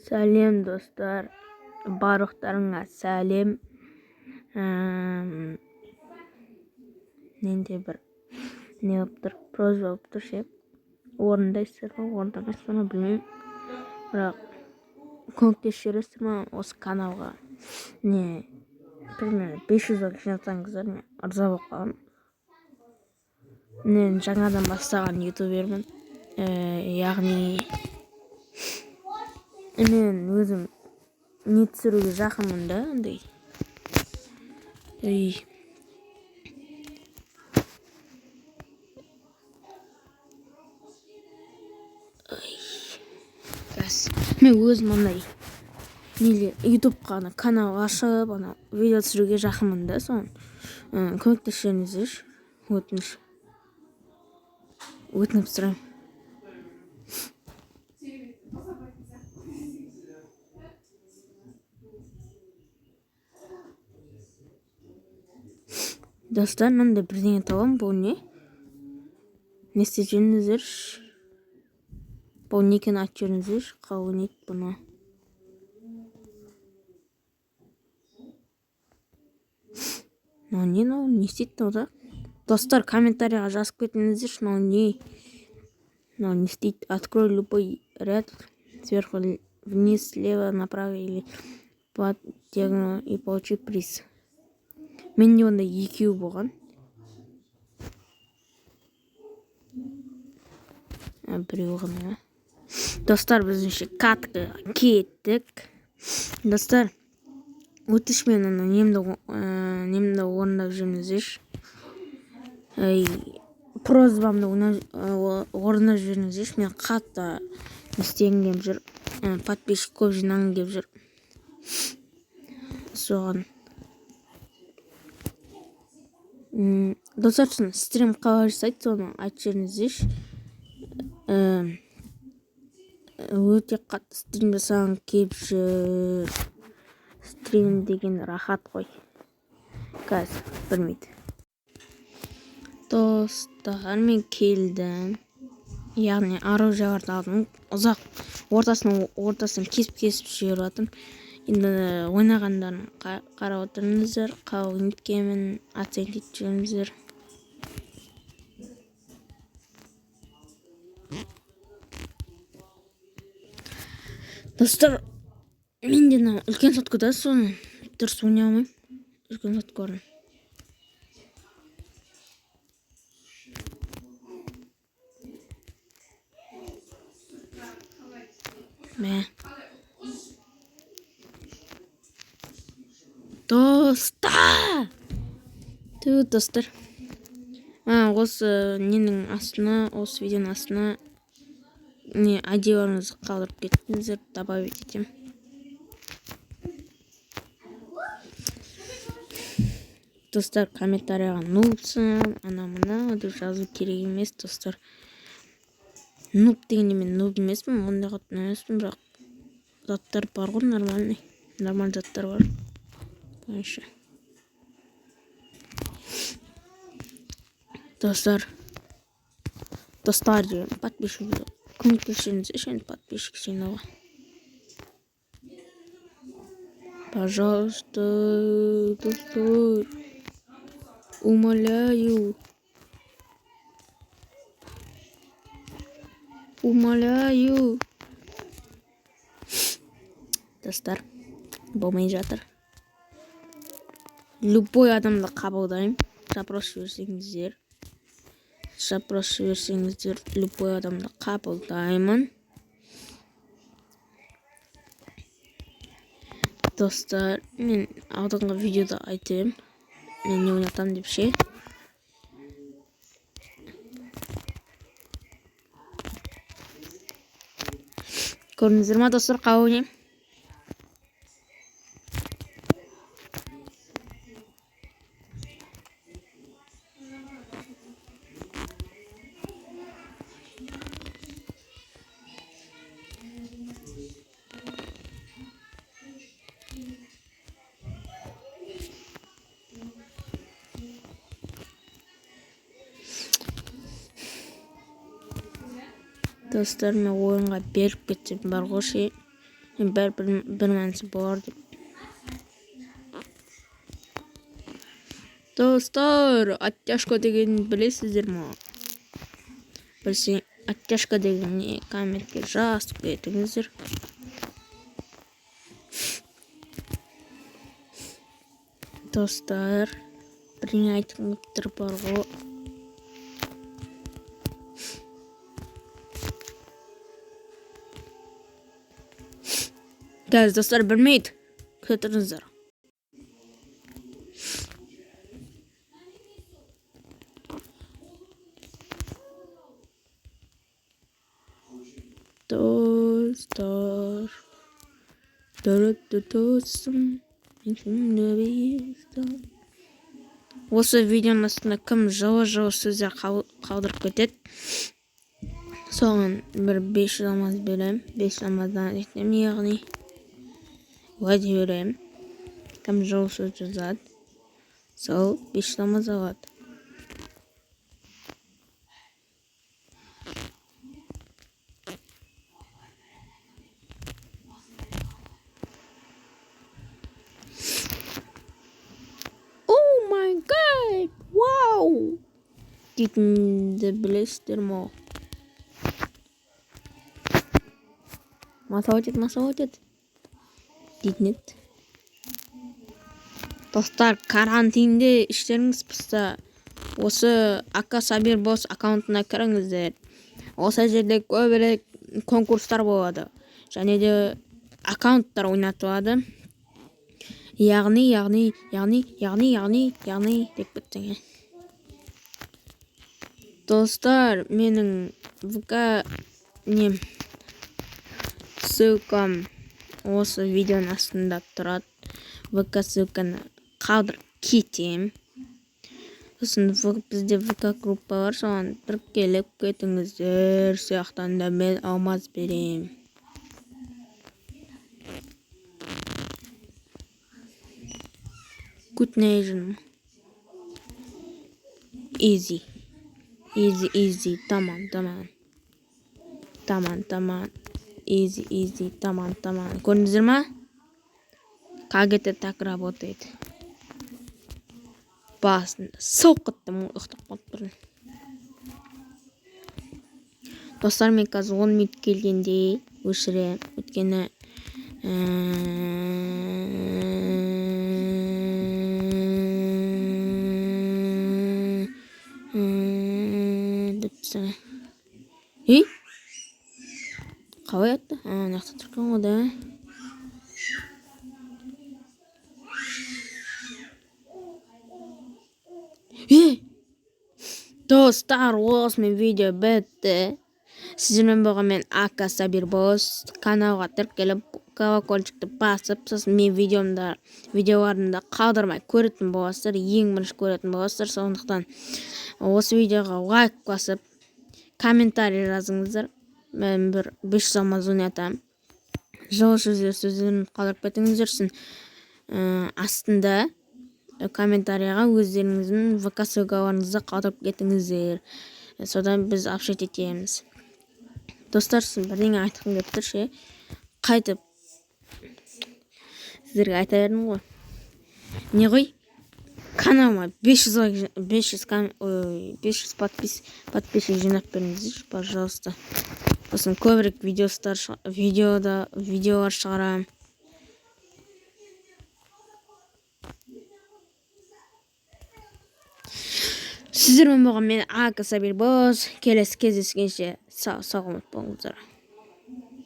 Сәлем достар, барлықтарыңа сәлем. Менде бір не болып тұр, просьба болып тұр ше. Орындайсыздар ма, орындамайсыздар ма білмеймін. Бірақ көмектесіп жібересіздер ма осы каналға? Не, примерно 500 жинасаңыздар, мен ырза болып қаламын. Мен жаңадан бастаған ютубермін. Яғни мен өзім не түсіруге жақынмын да, андай. Мен өзім андай ютубқа канал ашып, видео түсіруге жақынмын да, соны көмектесіп жіберіңіздерші, өтініп сұраймын. Достар, мынандай бірдеңе табамын, бұл не? Не істеп жүріңіздерші? Бұл не екенін айтып жүріңіздерші, қалай ойнайды бұны? Не істейді да? Достар, комментарийға жазып кетіңіздерші, не істейді? Открой любой ряд, сверху вниз, слева, направо или по диагоналу и получи приз. Менде онда екеу болған. Біреу ғана. Достар, біздіңше катқа кеттік. Достар, өтішмен немді орындап жүріңіздерші. Просьбамды орындап жүріңіздерші. Мен қатты істегім келіп жүр. Подписчик көп жинағым келіп жүр. Соған. Достар, стрим қалай жасайды, соны айтып жүріңіздерші. Өте қатты стрим жасағым келіп жүр. Стрим деген рахат қой. Қазір білмейді. Достар, мен келдім. Яғни оружияларды алдым. Ұзақ ортасын кесіп жіберіп жатырмын. Енді ойнағандарын қарап отырыңыздар, қалай ойнайтынын оценить етіп жүріңіздер. Достар, менде үлкен соткада, соны дұрыс ойнай алмаймын. Үлкен сотка орын. Достар, осы ненің астына, осы видеоның астына айдияларыңызды қалдырып кеттіңіздер, добавить етем. Достар, комментарияға нубсың, мына деп жазу керек емес, достар. Нуб дегенде мен нуб емеспін, ондай қатты емеспін, бірақ заттар бар ғой, нормальный заттар бар. Бойынша. Достар, подписчик көмектесіңіздерші, подписчик жинауға. Пожалуйста, достар, умоляю. Достар, болмай жатыр. Любой адамды қабылдаймын. Запрос жіберсеңіздер, любой адамды қабылдаймын. Достар, мен алдыңғы видеода айтайын. Мен не ойнатам деп ше. Көрдіңіздер ма, достар, қалай ойнаймын? Достар, мен ойынға беріп кетсем бар ғой ше. бір мәнісі бар деп. Достар, оттяжка дегенді білесіздер ма? Білсе, оттяжка дегеніне комментке жазып кетіңіздер. Достар, біріне айтқым келіп бар ғой. Қазір достар білмейді. Күтіріңіздер. Dostlar, достым, осы видеоның астына кім жылы сөздер қалдырып кетеді, соған бір 500 алмаз берем. 500 алмаздан етем, яғни уәде берем. Кім жылы сөз жазады, сол 500 алмаз алады. Вау! Дейтінді білесіздер ма? Маса өтеді. Дейтін еді. Достар, карантинде іштеріңіз пісті. Осы Ака Сабир Босс аккаунтына кіріңіздер. Осы жерде көбірек конкурстар болады. Және де аккаунттар ойнатылады. Яғни деп біттің. Достар, менің ВК ссылкам осы видеоның астында тұрады. ВК ссылканы қалдырып кетем. Сосын бізде ВК группа бар, соған тіркеліп кетіңіздер. Сияқтанда мен алмаз берем. Good nation. Easy. Tamam. Easy. Tamam. Көрдіңіздер ма? Как это так работает? Басында соқыттым, ұқтап қалып тұрмын. Достар, мен қазір 10 минут келгенде өшірем. Өткені қалай атты? Нақты тұрған ғой да. Достар, осымен видео бітті. Сіздермен болған мен Ака Сабир Босс. Каналға тіркеліп, колокольчикті басып, сосын мен видеоларымда қалдырмай көретін боласыздар, ең бірінші көретін боласыздар. Сондықтан осы видеоға лайк басып, комментарий жазыңыздар. Мен бір 500 алмаз ойнатам. Жылы сөздерін қалдырып кетіңіздерсін. Астында комментарияға өздеріңіздің ВК ссылкаларыңызды қалдырып кетіңіздер. Содан біз апшет етеміз. Достар, бірдеңе айтқым келіп тұр ше. Қайтып сіздерге айта бердім ғой. Не ғой? Каналыма 500 подписчик жинап беріңіздер, пожалуйста. Сосын көбірек видеолар шығарам. Сіздермен болған мен Ака Сабир Босс. Келесі кездескенше сау саламат болыңыздар.